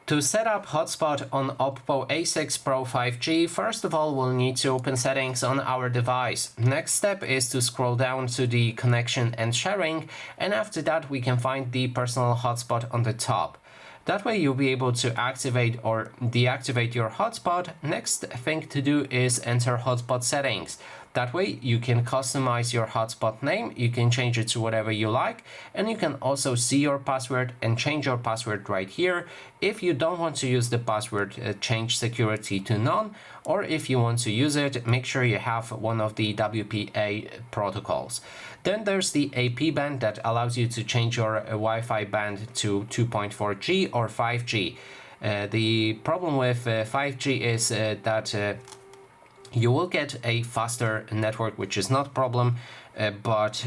To set up Hotspot on Oppo A6 Pro 5G, first of all we'll need to open settings on our device. Next step is to scroll down to the connection and sharing, and after that we can find the personal hotspot on the top. That way you'll be able to activate or deactivate your hotspot. Next thing to do is enter hotspot settings. That way you can customize your hotspot name, you can change it to whatever you like, and you can also see your password and change your password right here. If you don't want to use the password, change security to none, or if you want to use it, make sure you have one of the WPA protocols. Then there's the AP band that allows you to change your Wi-Fi band to 2.4G or 5G. The problem with 5G is that you will get a faster network, which is not a problem, but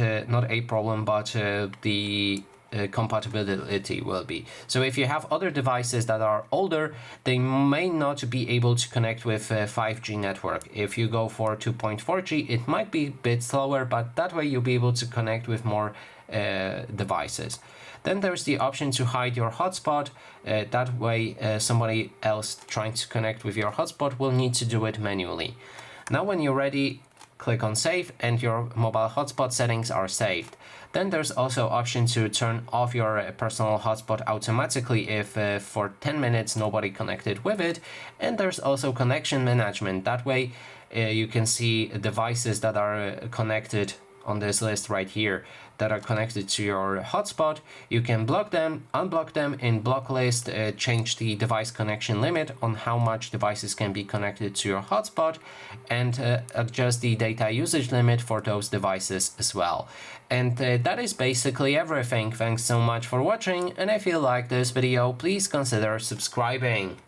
the compatibility will be. So if you have other devices that are older, they may not be able to connect with 5G network. If you go for 2.4G, it might be a bit slower, but that way you'll be able to connect with more devices. Then there's the option to hide your hotspot. That way somebody else trying to connect with your hotspot will need to do it manually. Now when you're ready, click on save and your mobile hotspot settings are saved. Then there's also option to turn off your personal hotspot automatically if for 10 minutes nobody connected with it. And there's also connection management. That way you can see devices that are connected on this list right here that are connected to your hotspot. You can block them, unblock them in block list, change the device connection limit on how much devices can be connected to your hotspot, and adjust the data usage limit for those devices as well. And that is basically everything. Thanks so much for watching, and if you like this video, please consider subscribing.